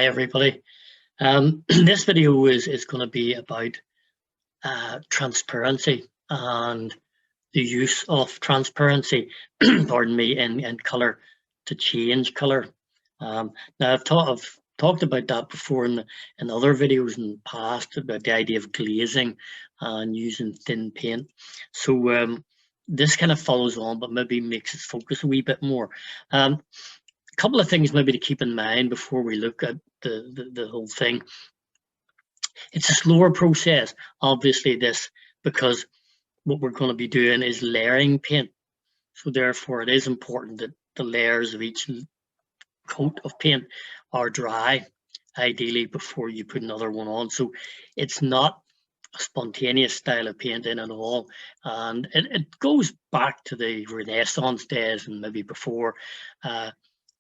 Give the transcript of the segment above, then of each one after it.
Hi everybody. This video is going to be about transparency and the use of transparency, pardon me, in colour to change colour. Now I've talked about that before in other videos in the past about the idea of glazing and using thin paint. So this kind of follows on, but maybe makes us focus a wee bit more. A couple of things maybe to keep in mind before we look at the whole thing. It's a slower process, obviously, this, because what we're going to be doing is layering paint. So therefore it is important that the layers of each coat of paint are dry, ideally, before you put another one on. So it's not a spontaneous style of painting at all, and it goes back to the Renaissance days and maybe before,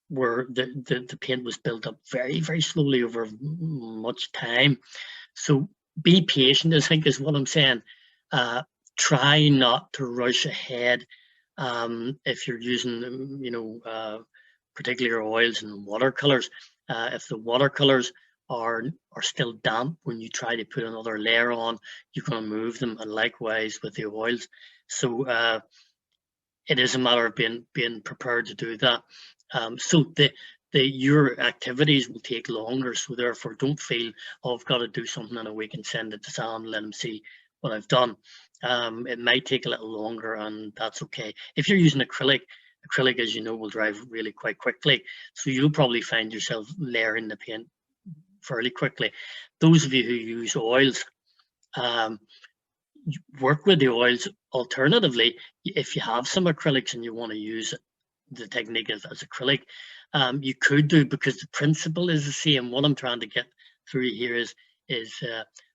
where the paint was built up very, very slowly over much time. So be patient, I think, is what I'm saying. Try not to rush ahead if you're using, particular oils and watercolors. If the watercolors are still damp when you try to put another layer on, you're going to move them, and likewise with the oils. So it is a matter of being prepared to do that. So your activities will take longer, so therefore don't feel, oh, I've got to do something in a week and send it to Sam, let him see what I've done. It might take a little longer, and that's okay. If you're using acrylic, as you know, will dry really quite quickly, so you'll probably find yourself layering the paint fairly quickly. Those of you who use oils, work with the oils. Alternatively, if you have some acrylics and you want to use the technique as acrylic, you could do, because the principle is the same. What I'm trying to get through here is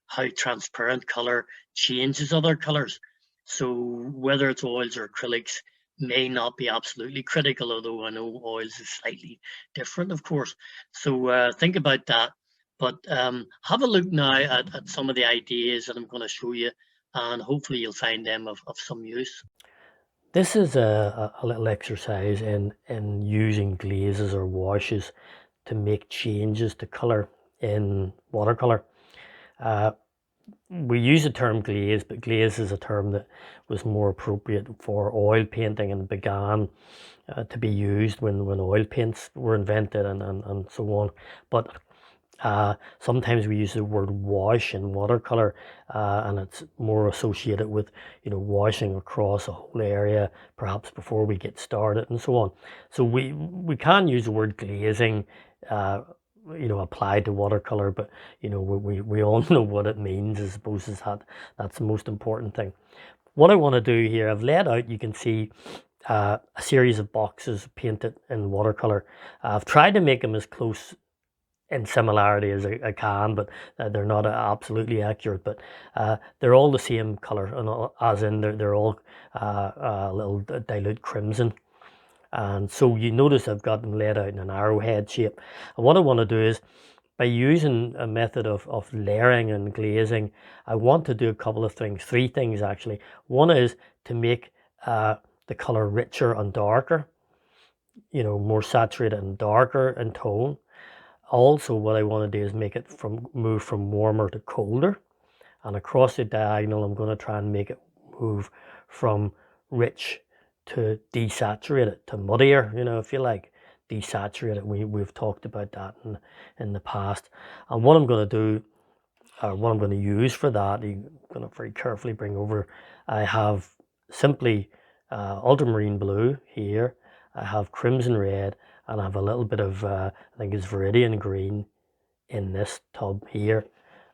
how transparent color changes other colors. So whether it's oils or acrylics may not be absolutely critical, although I know oils is slightly different, of course. So think about that. But have a look now at some of the ideas that I'm going to show you, and hopefully you'll find them of some use. This is a little exercise in using glazes or washes to make changes to colour in watercolour. We use the term glaze, but glaze is a term that was more appropriate for oil painting and began to be used when oil paints were invented and so on. But sometimes we use the word wash in watercolor, and it's more associated with, washing across a whole area, perhaps before we get started and so on. So we can use the word glazing, applied to watercolor, but we all know what it means. I suppose that's the most important thing. What I want to do here, I've laid out, you can see a series of boxes painted in watercolor. I've tried to make them as close in similarity as I can, but they're not absolutely accurate. But they're all the same color, and as in they're all a little dilute crimson. And so you notice I've got them laid out in an arrowhead shape. And what I want to do is, by using a method of layering and glazing, I want to do a couple of things, three things actually. One is to make the color richer and darker, more saturated and darker in tone. Also, what I want to do is make it move from warmer to colder, and across the diagonal I'm going to try and make it move from rich to desaturated, to muddier, if you like, desaturated. We've talked about that in the past. And what I'm going to do, what I'm going to use for that, I'm going to very carefully bring over, I have simply ultramarine blue here, I have crimson red, and I have a little bit of, I think it's viridian green in this tub here,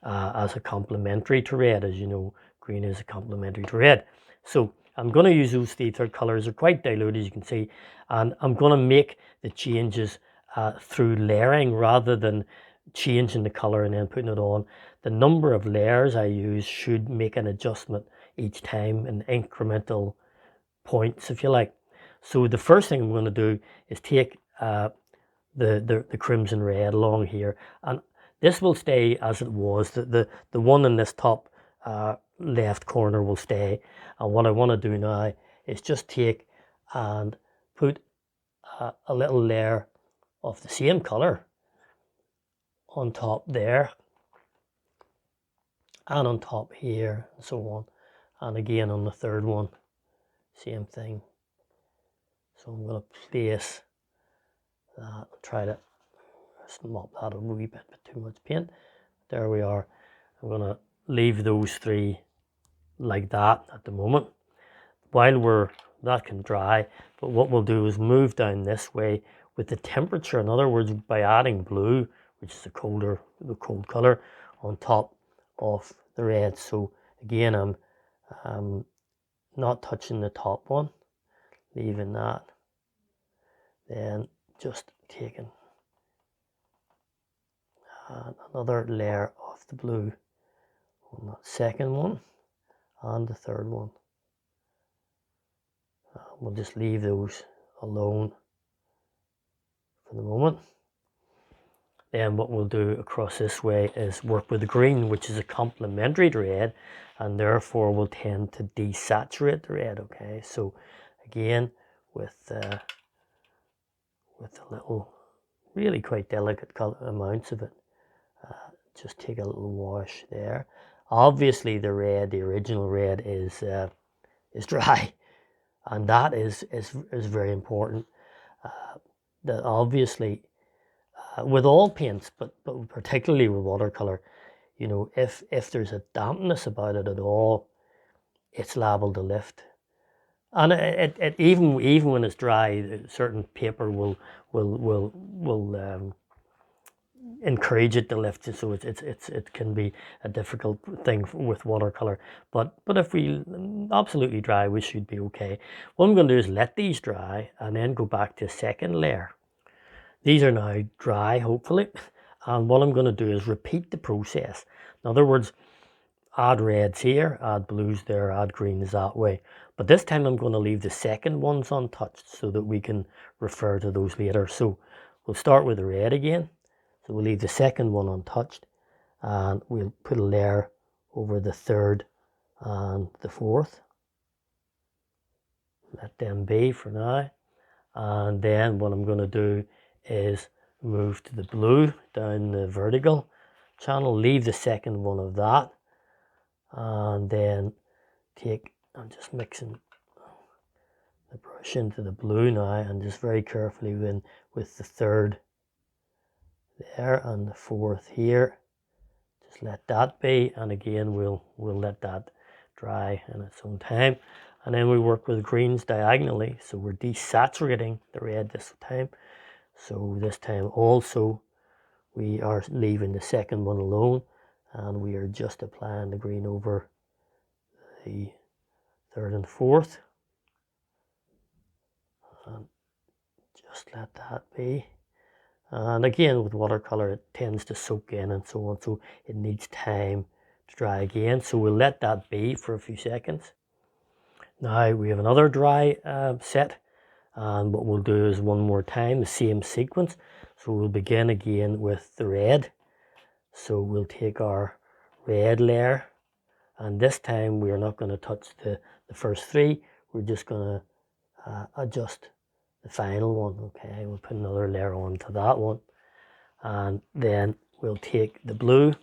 as a complementary to red. As you know, green is a complementary to red. So I'm going to use those three third colors. They're quite dilute, as you can see, and I'm going to make the changes through layering rather than changing the color and then putting it on. The number of layers I use should make an adjustment each time in incremental points, if you like. So the first thing I'm going to do is take the crimson red along here, and this will stay as it was. The one in this top left corner will stay, and what I want to do now is just take and put a little layer of the same color on top there, and on top here, and so on. And again on the third one, same thing. So I'm going to place that, try to mop that a wee bit with too much paint. There we are. I'm going to leave those three like that at the moment while that can dry. But what we'll do is move down this way with the temperature. In other words, by adding blue, which is the cold color, on top of the red. So again, I'm not touching the top one, leaving that. Then just taking another layer of the blue on that second one and the third one. We'll just leave those alone for the moment. Then what we'll do across this way is work with the green, which is a complementary to red, and therefore will tend to desaturate the red. Okay, so again with a little, really quite delicate amounts of it, just take a little wash there. Obviously the original red is dry, and that is very important. That obviously with all paints, but particularly with watercolor, you know, if there's a dampness about it at all, it's liable to lift. And it even when it's dry, certain paper will encourage it to lift. So it can be a difficult thing with watercolor. But if we absolutely dry, we should be okay. What I'm going to do is let these dry and then go back to a second layer. These are now dry, hopefully. And what I'm going to do is repeat the process. In other words, add reds here, add blues there, add greens that way. But this time I'm going to leave the second ones untouched so that we can refer to those later. So we'll start with the red again. So we'll leave the second one untouched, and we'll put a layer over the third and the fourth. Let them be for now. And then what I'm going to do is move to the blue down the vertical channel, leave the second one of that, and then I'm just mixing the brush into the blue now, and just very carefully with the third there and the fourth here, just let that be. And again we'll let that dry in its own time, and then we work with greens diagonally. So we're desaturating the red this time. So this time also we are leaving the second one alone, and we are just applying the green over the third and fourth, and just let that be. And again with watercolor, it tends to soak in and so on, so it needs time to dry again. So we'll let that be for a few seconds. Now we have another dry set, and what we'll do is one more time the same sequence. So we'll begin again with the red. So we'll take our red layer, and this time we are not going to touch the first three. We're just going to adjust the final one. Okay, we'll put another layer onto that one, and then we'll take the blue,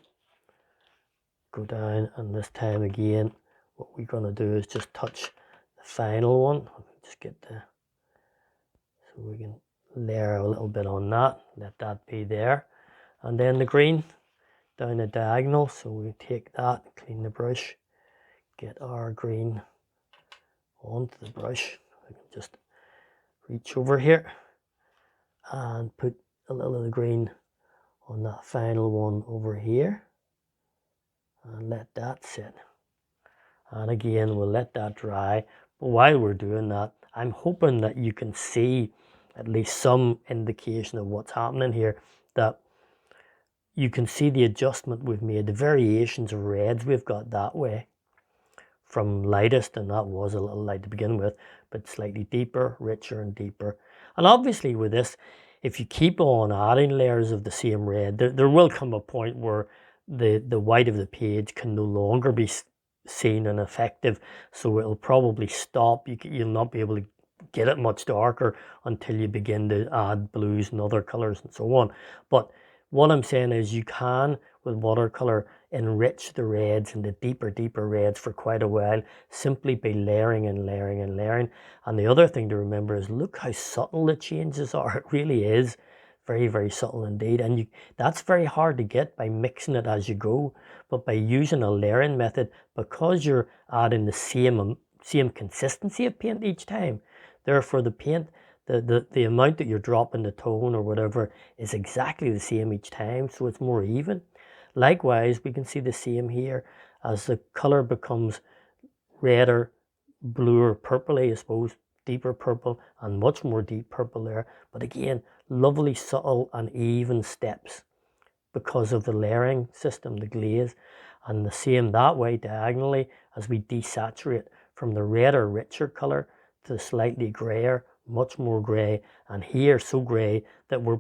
go down, and this time again what we're going to do is just touch the final one. Just get so we can layer a little bit on that, let that be there. And then the green down the diagonal, so we take that, clean the brush, get our green onto the brush. I can just reach over here and put a little of the green on that final one over here, and let that sit. And again we'll let that dry. But while we're doing that, I'm hoping that you can see at least some indication of what's happening here, that you can see the adjustment we've made, the variations of reds we've got that way, from lightest, and that was a little light to begin with, but slightly deeper, richer and deeper. And obviously with this, if you keep on adding layers of the same red, there will come a point where the white of the page can no longer be seen and effective, so it'll probably stop. You'll not be able to get it much darker until you begin to add blues and other colors and so on. But what I'm saying is you can, with watercolor, enrich the reds and the deeper reds for quite a while, simply by layering and layering and layering. And the other thing to remember is look how subtle the changes are. It really is very subtle indeed. And that's very hard to get by mixing it as you go. But by using a layering method, because you're adding the same consistency of paint each time, therefore the paint, the amount that you're dropping the tone or whatever is exactly the same each time, so it's more even. Likewise, we can see the same here as the color becomes redder, bluer, purpley, I suppose, deeper purple and much more deep purple there. But again, lovely, subtle and even steps because of the layering system, the glaze. And the same that way diagonally as we desaturate from the redder, richer color to the slightly grayer, much more gray, and here so gray that we're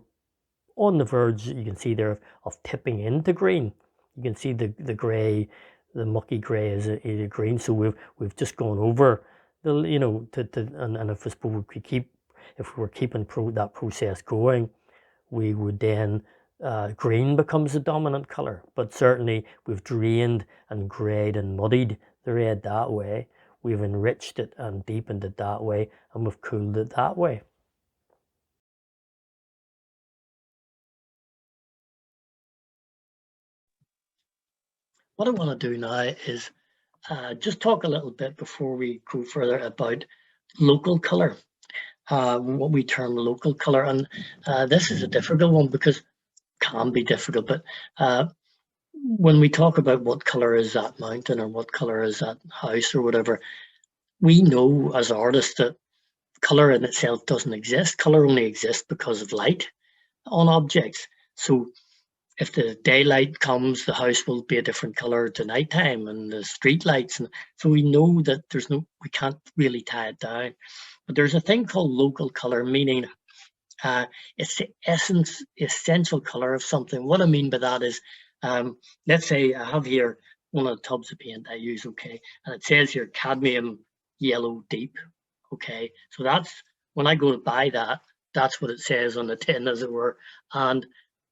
on the verge, you can see there, of tipping into green. You can see the gray, the mucky gray is a green. So we've just gone over the, and if if we were keeping that process going, we would then green becomes the dominant color. But certainly we've drained and grayed and muddied the red that way. We've enriched it and deepened it that way, and we've cooled it that way. What I want to do now is just talk a little bit before we go further about local color, what we term local color. And this is a difficult one because can be difficult, but when we talk about what color is that mountain or what color is that house or whatever, we know as artists that color in itself doesn't exist. Color only exists because of light on objects. So if the daylight comes, the house will be a different color to nighttime, and the street lights. And so we know that we can't really tie it down. But there's a thing called local color, meaning it's the essential color of something. What I mean by that is, let's say I have here one of the tubs of paint I use, okay, and it says here cadmium yellow deep, okay. So that's when I go to buy that, that's what it says on the tin, as it were. And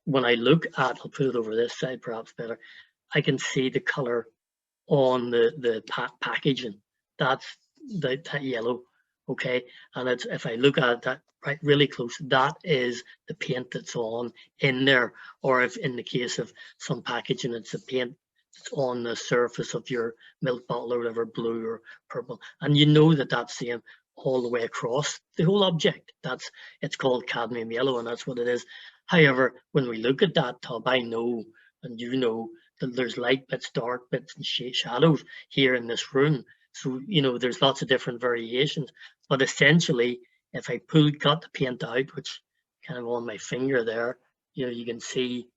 when I look at, I'll put it over this side perhaps better, I can see the color on the packaging. That's that yellow, okay. And it's, if I look at that right really close, that is the paint that's on in there. Or if in the case of some packaging, it's the paint that's on the surface of your milk bottle or whatever, blue or purple, and you know that that's the all the way across the whole object. That's, it's called cadmium yellow, and that's what it is. However, when we look at that tub, I know, and you know, that there's light bits, dark bits, and shadows here in this room. So, you know, there's lots of different variations. But essentially, if I cut the paint out, which kind of on my finger there, you know, you can see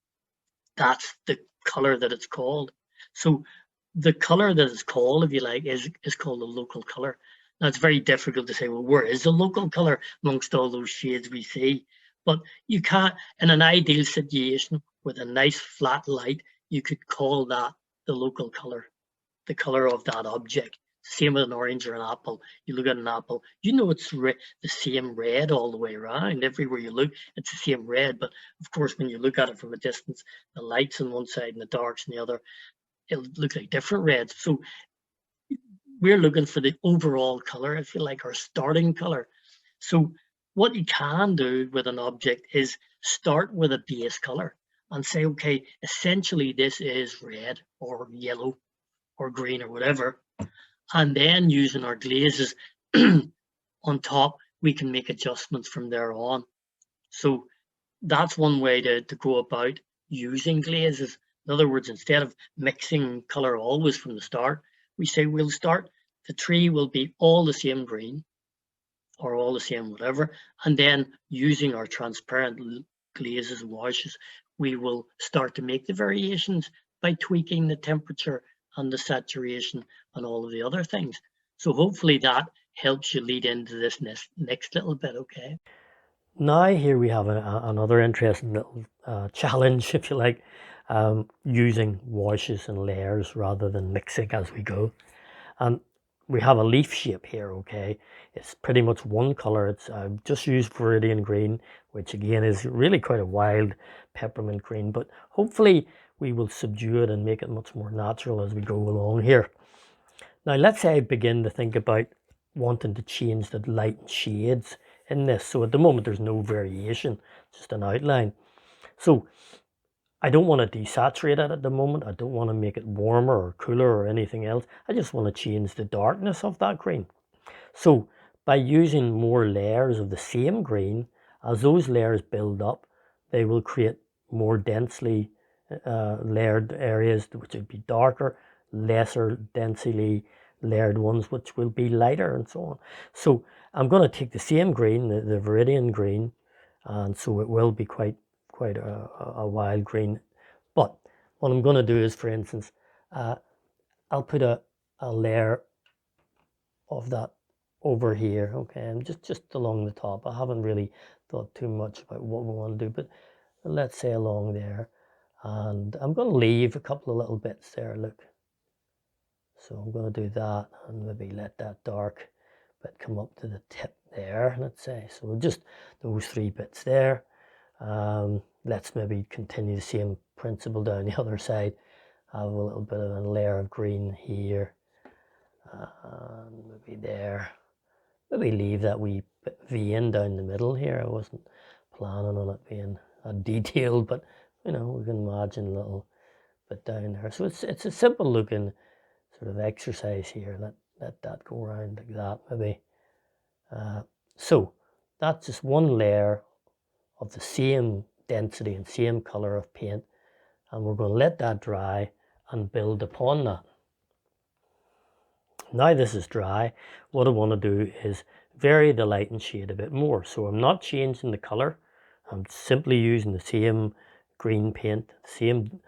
that's the color that it's called. So the color that it's called, if you like, is called a local color. Now it's very difficult to say, well, where is the local color amongst all those shades we see? But you can't, in an ideal situation with a nice flat light, you could call that the local color, the color of that object. Same with an orange or an apple. You look at an apple, you know it's the same red all the way around. Everywhere you look, it's the same red. But of course, when you look at it from a distance, the light's on one side and the dark's on the other. It'll look like different reds. So we're looking for the overall color, if you like, our starting color. So what you can do with an object is start with a base color and say, okay, essentially this is red or yellow or green or whatever. And then using our glazes on top, we can make adjustments from there on. So that's one way to go about using glazes. In other words, instead of mixing color always from the start, we say we'll start, the tree will be all the same green or all the same whatever, and then using our transparent glazes and washes, we will start to make the variations by tweaking the temperature and the saturation and all of the other things. So hopefully that helps you lead into this next little bit, okay? Now here we have another interesting little challenge, if you like, using washes and layers rather than mixing as we go. And we have a leaf shape here, okay? It's pretty much one color. I've just used Viridian green, which again is really quite a wild peppermint green, but hopefully we will subdue it and make it much more natural as we go along here. Now let's say I begin to think about wanting to change the light and shades in this. So at the moment there's no variation, just an outline. So I don't want to desaturate it at the moment. I don't want to make it warmer or cooler or anything else. I just want to change the darkness of that green. So by using more layers of the same green, as those layers build up, they will create more densely layered areas, which would be darker, lesser densely layered ones, which will be lighter, and so on. So I'm going to take the same green, the Viridian green, and so it will be quite a wild green. But what I'm going to do is, for instance, I'll put a layer of that over here, okay, and just along the top. I haven't really thought too much about what we want to do, but let's say along there, and I'm going to leave a couple of little bits there, look. So I'm going to do that and maybe let that dark bit come up to the tip there, let's say. So just those 3 bits there. Let's maybe continue the same principle down the other side. Have a little bit of a layer of green here, and maybe there. Maybe leave that wee vein down the middle here. I wasn't planning on it being detailed, but you know, we can imagine a little bit down there. So it's a simple looking sort of exercise here. Let that go around like that maybe. So that's just one layer of the same density and same color of paint, and we're going to let that dry and build upon that. Now this is dry, what I want to do is vary the light and shade a bit more. So I'm not changing the color, I'm simply using the same green paint, same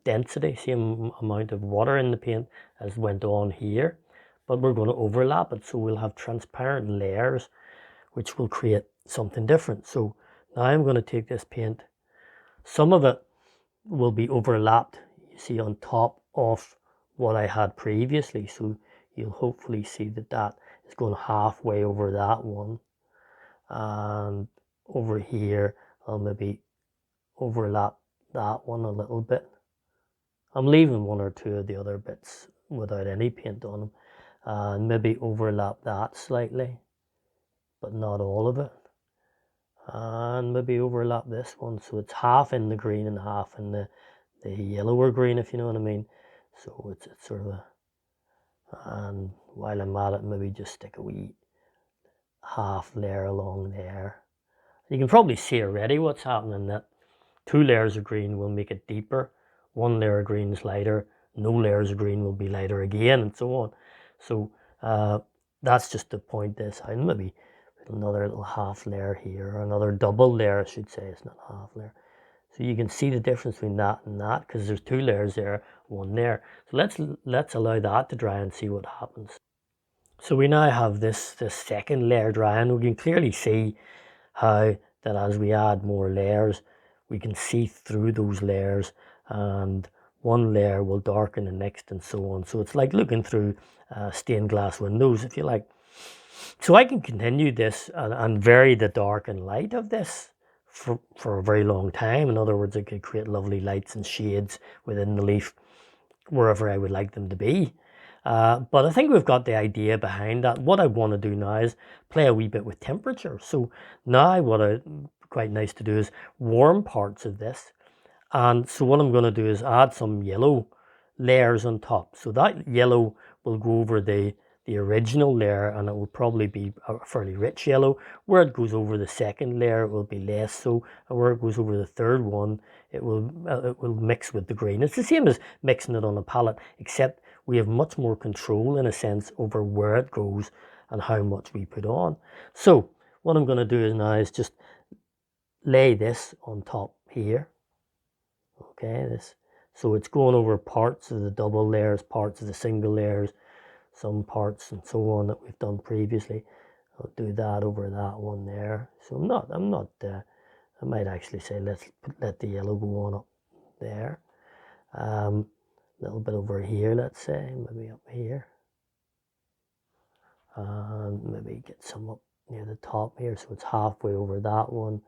density, same amount of water in the paint as went on here, but we're going to overlap it, so we'll have transparent layers which will create something different. So now I'm going to take this paint, some of it will be overlapped, you see, on top of what I had previously. So you'll hopefully see that that is going halfway over that one. And over here, I'll maybe overlap that one a little bit. I'm leaving 1 or 2 of the other bits without any paint on them. And maybe overlap that slightly, but not all of it. And maybe overlap this one, so it's half in the green and half in the yellower green, if you know what I mean. So it's sort of a, and while I'm at it, maybe just stick a wee half layer along there. You can probably see already what's happening, that 2 layers of green will make it deeper, 1 layer of green is lighter, no layers of green will be lighter again, and so on. So that's just to point this out. Maybe another little half layer here, or another double layer I should say, it's not half layer. So you can see the difference between that and that, because there's 2 layers there, 1 there. So let's allow that to dry and see what happens. So we now have this second layer dry, and we can clearly see how that as we add more layers, we can see through those layers, and one layer will darken the next and so on. So it's like looking through stained glass windows, if you like. So I can continue this and vary the dark and light of this for a very long time. In other words, I could create lovely lights and shades within the leaf wherever I would like them to be. But I think we've got the idea behind that. What I want to do now is play a wee bit with temperature. So now what I quite nice to do is warm parts of this. And so what I'm going to do is add some yellow layers on top. So that yellow will go over the original layer, and it will probably be a fairly rich yellow. Where it goes over the second layer, it will be less so, and where it goes over the third one, it will mix with the green. It's the same as mixing it on a palette, except we have much more control in a sense over where it goes and how much we put on. So what I'm going to do now is just lay this on top here. Okay, this, so it's going over parts of the double layers, parts of the single layers, some parts and so on that we've done previously. I'll do that over that one there. So I might actually say let the yellow go on up there. A little bit over here, let's say, maybe up here. and maybe get some up near the top here, so it's halfway over that one,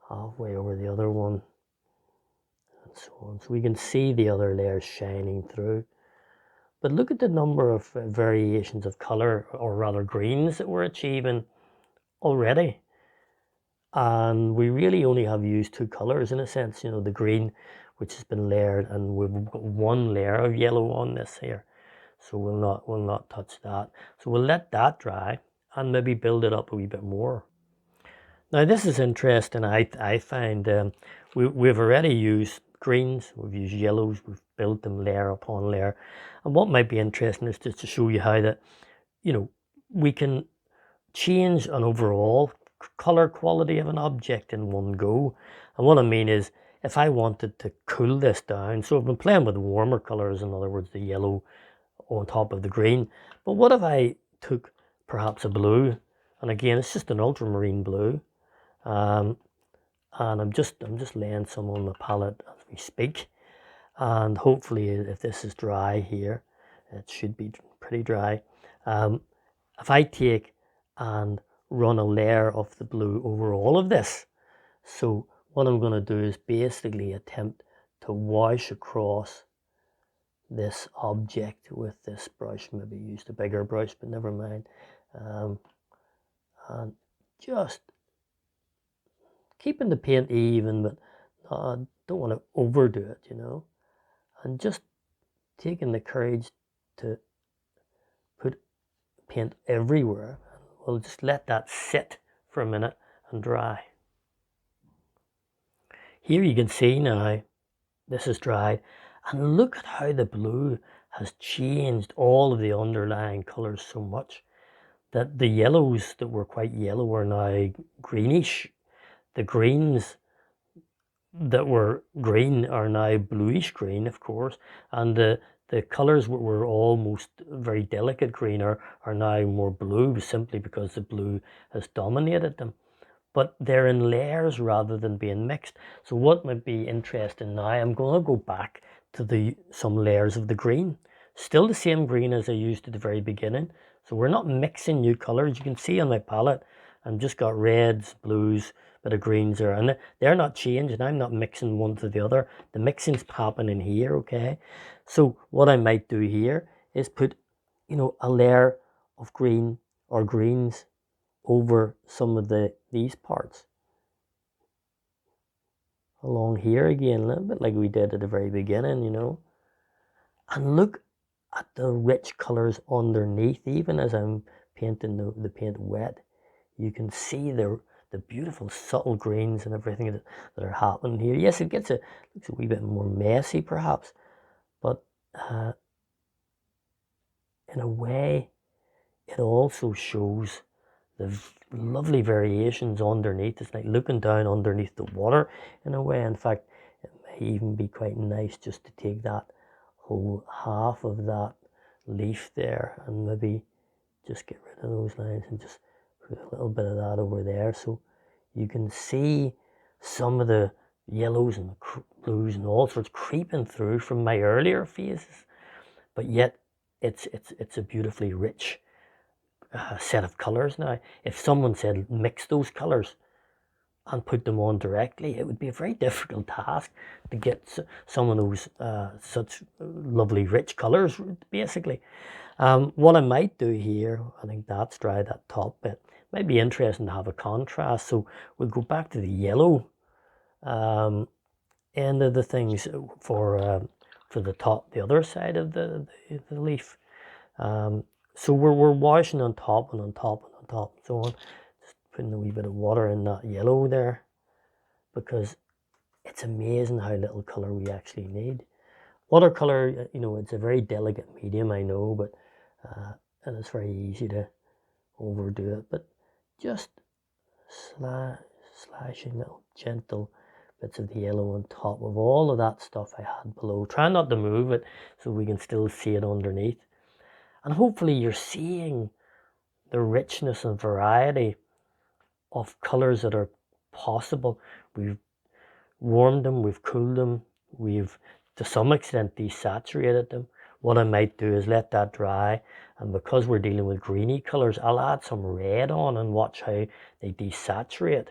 halfway over the other one, and so on. So we can see the other layers shining through. But look at the number of variations of color, or rather greens, that we're achieving already. And we really only have used two colors in a sense, you know, the green, which has been layered, and we've got one layer of yellow on this here. So we'll not touch that. So we'll let that dry and maybe build it up a wee bit more. Now this is interesting. I find we've already used greens, we've used yellows, we've built them layer upon layer. And what might be interesting is just to show you how that, you know, we can change an overall color quality of an object in one go. And what I mean is, if I wanted to cool this down, so I've been playing with warmer colors, in other words, the yellow on top of the green. But what if I took perhaps a blue, and again, it's just an ultramarine blue, and I'm just laying some on the palette as we speak, and hopefully, if this is dry here, it should be pretty dry. If I take and run a layer of the blue over all of this, so what I'm going to do is basically attempt to wash across this object with this brush. Maybe used a bigger brush, but never mind. And just keeping the paint even, but don't want to overdo it, you know. And just taking the courage to put paint everywhere. We'll just let that sit for a minute and dry. Here you can see now, this is dried, and look at how the blue has changed all of the underlying colours so much that the yellows that were quite yellow are now greenish. The greens that were green are now bluish green, of course, and the colours that were almost very delicate green are now more blue, simply because the blue has dominated them. But they're in layers rather than being mixed. So what might be interesting now, I'm going to go back to some layers of the green. Still the same green as I used at the very beginning. So we're not mixing new colours. You can see on my palette, I've just got reds, blues, bit of greens there, and they're not changing. I'm not mixing one to the other. The mixing's happening here, okay? So what I might do here is put, you know, a layer of green or greens over some of these parts. Along here again, a little bit like we did at the very beginning, you know. And look at the rich colours underneath, even as I'm painting the paint wet. You can see the beautiful subtle greens and everything that are happening here. Yes, it looks a wee bit more messy perhaps, but in a way it also shows the lovely variations underneath. It's like looking down underneath the water in a way. In fact, it may even be quite nice just to take that whole half of that leaf there and maybe just get rid of those lines and just put a little bit of that over there, so you can see some of the yellows and blues and all sorts creeping through from my earlier phases, but yet it's a beautifully rich set of colors now. If someone said mix those colors and put them on directly, it would be a very difficult task to get some of those such lovely rich colors, basically. What I might do here, I think that's dry, that top bit. Might be interesting to have a contrast. So we'll go back to the yellow end of the things for the top, the other side of the leaf. So we're washing on top and on top and on top and so on. Just putting a wee bit of water in that yellow there, because it's amazing how little colour we actually need. Watercolour, you know, it's a very delicate medium, I know, but and it's very easy to overdo it. But just slashing little gentle bits of the yellow on top of all of that stuff I had below. Try not to move it so we can still see it underneath. And hopefully you're seeing the richness and variety of colours that are possible. We've warmed them, we've cooled them, we've to some extent desaturated them, what I might do is let that dry, and because we're dealing with greeny colours, I'll add some red on and watch how they desaturate.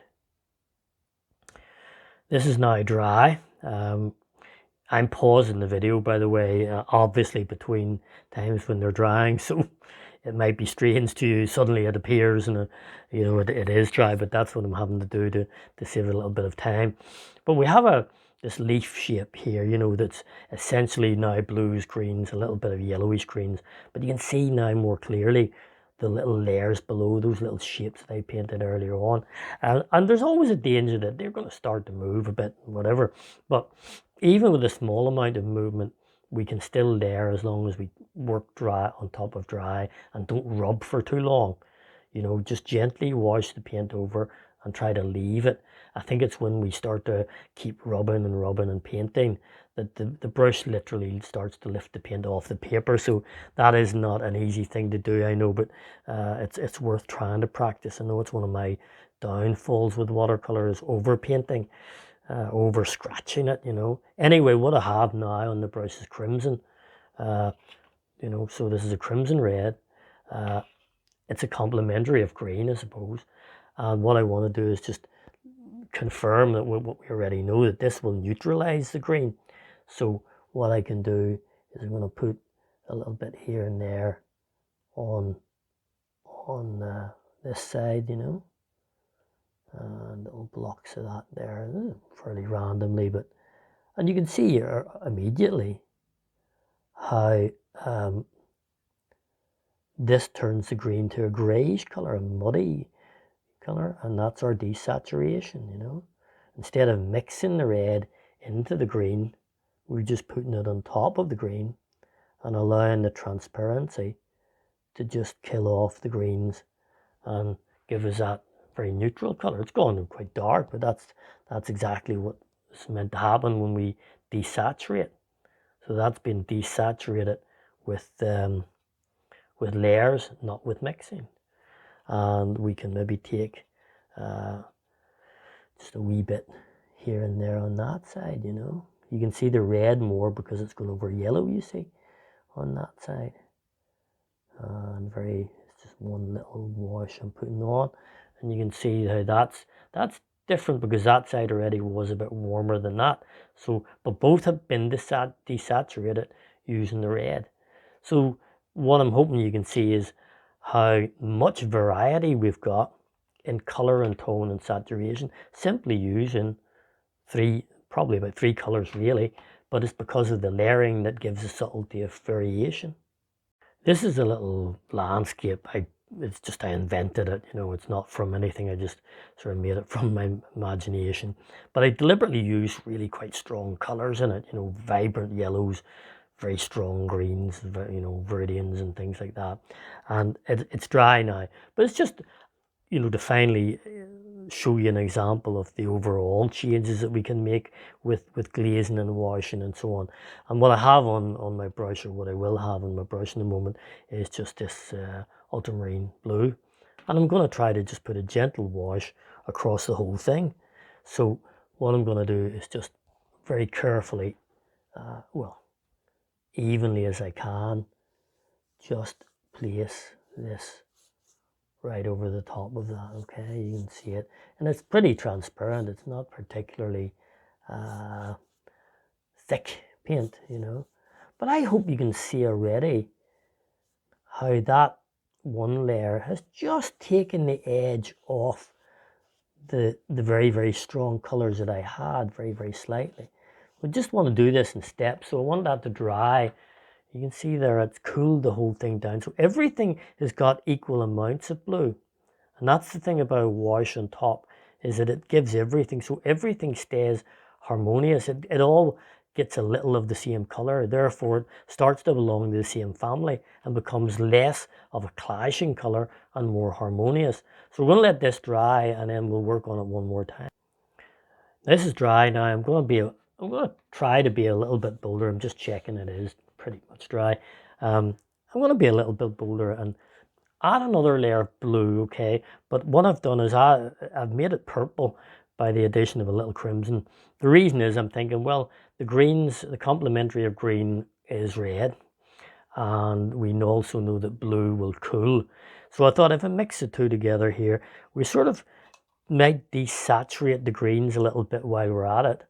This is now dry. I'm pausing the video, by the way, obviously between times when they're drying, so it might be strange to you. Suddenly it appears and it is dry, but that's what I'm having to do to save a little bit of time. But we have this leaf shape here, that's essentially now blues, greens, a little bit of yellowish greens, but you can see now more clearly the little layers below, those little shapes that I painted earlier on. And there's always a danger that they're going to start to move a bit, whatever. But even with a small amount of movement, we can still layer as long as we work dry on top of dry and don't rub for too long. Just gently wash the paint over and try to leave it. I think it's when we start to keep rubbing and painting that the brush literally starts to lift the paint off the paper. So that is not an easy thing to do, I know, but it's worth trying to practice. I know it's one of my downfalls with watercolor is over painting, over scratching it, Anyway, what I have now on the brush is crimson, so this is a crimson red. It's a complementary of green, I suppose. And what I want to do is just confirm that what we already know, that this will neutralize the green. So what I can do is I'm going to put a little bit here and there on this side, and little blocks of that there, fairly randomly, and you can see here immediately how this turns the green to a greyish colour, a muddy colour, and that's our desaturation, Instead of mixing the red into the green, we're just putting it on top of the green and allowing the transparency to just kill off the greens and give us that very neutral colour. It's gone quite dark, but that's exactly what is meant to happen when we desaturate. So that's been desaturated with layers, not with mixing. And we can maybe take just a wee bit here and there on that side, You can see the red more because it's gone over yellow, you see, on that side. And it's just one little wash I'm putting on. And you can see how that's different because that side already was a bit warmer than that. So, but both have been desaturated using the red. So what I'm hoping you can see is how much variety we've got in color and tone and saturation, simply using probably about three colors really, but it's because of the layering that gives a subtlety of variation. This is a little landscape. It's just I invented it, it's not from anything. I just sort of made it from my imagination. But I deliberately use really quite strong colors in it, vibrant yellows, very strong greens, viridians and things like that. And it's dry now, but it's just, to finally show you an example of the overall changes that we can make with glazing and washing and so on. And what I have on my brush, or what I will have on my brush in a moment, is just this ultramarine blue. And I'm going to try to just put a gentle wash across the whole thing. So what I'm going to do is just very carefully, evenly as I can, just place this right over the top of that. Okay, you can see it, and it's pretty transparent. It's not particularly thick paint, but I hope you can see already how that one layer has just taken the edge off the very, very strong colors that I had, very, very slightly. We just want to do this in steps, so I want that to dry. You can see there it's cooled the whole thing down, so everything has got equal amounts of blue. And that's the thing about a wash on top, is that it gives everything, so everything stays harmonious. It all gets a little of the same color, therefore it starts to belong to the same family and becomes less of a clashing color and more harmonious. So we're going to let this dry, and then we'll work on it one more time. This is dry now. I'm going to try to be a little bit bolder. I'm just checking it is pretty much dry. I'm going to be a little bit bolder and add another layer of blue, okay? But what I've done is I've made it purple by the addition of a little crimson. The reason is I'm thinking, well, the greens, the complementary of green is red. and we also know that blue will cool. So I thought if I mix the two together here, we sort of might desaturate the greens a little bit while we're at it,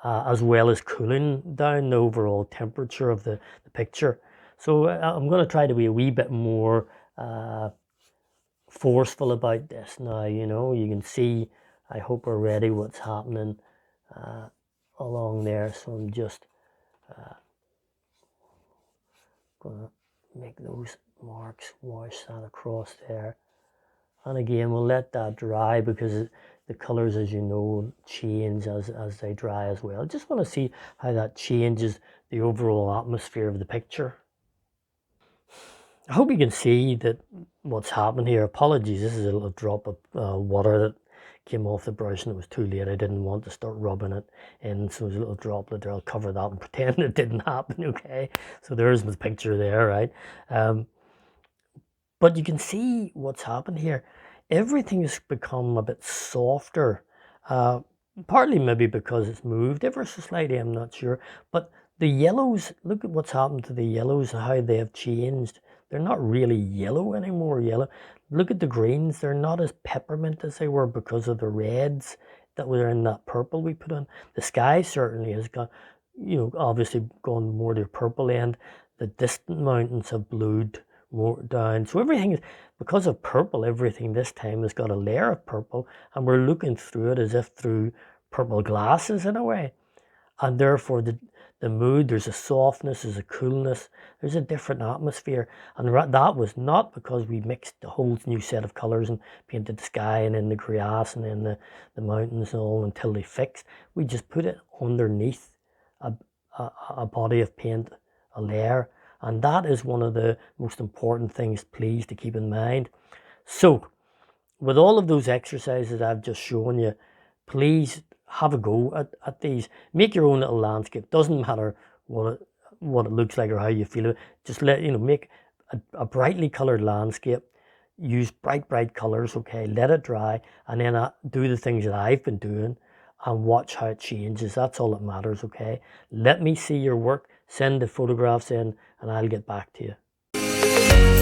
as well as cooling down the overall temperature of the picture. So I'm going to try to be a wee bit more forceful about this now. You can see, I hope already what's happening along there. So I'm just gonna make those marks, wash that across there. And again, we'll let that dry because the colors, as you know, change as they dry as well. Just want to see how that changes the overall atmosphere of the picture. I hope you can see that what's happened here. Apologies, this is a little drop of water that came off the brush and it was too late. I didn't want to start rubbing it in, so there's a little droplet there. I'll cover that and pretend it didn't happen, okay? So there's the picture there, right? But you can see what's happened here. Everything has become a bit softer, uh, partly maybe because it's moved ever so slightly, I'm not sure. But the yellows, look at what's happened to the yellows, how they have changed. They're not really yellow anymore, yellow. Look at the greens, they're not as peppermint as they were because of the reds that were in that purple we put on. The sky certainly has gone, obviously gone more to the purple end. The distant mountains have blued more down. So everything is, because of purple, everything this time has got a layer of purple, and we're looking through it as if through purple glasses in a way. And therefore the mood, there's a softness, there's a coolness, there's a different atmosphere. And that was not because we mixed a whole new set of colours and painted the sky and then the grass and then the mountains and all until they fixed. We just put it underneath a, a body of paint, a layer. And that is one of the most important things, please, to keep in mind. So, with all of those exercises I've just shown you, please have a go at these. Make your own little landscape. Doesn't matter what it looks like or how you feel it. Just make a brightly colored landscape. Use bright colors, okay? Let it dry, and then do the things that I've been doing and watch how it changes. That's all that matters, okay? Let me see your work. Send the photographs in, and I'll get back to you.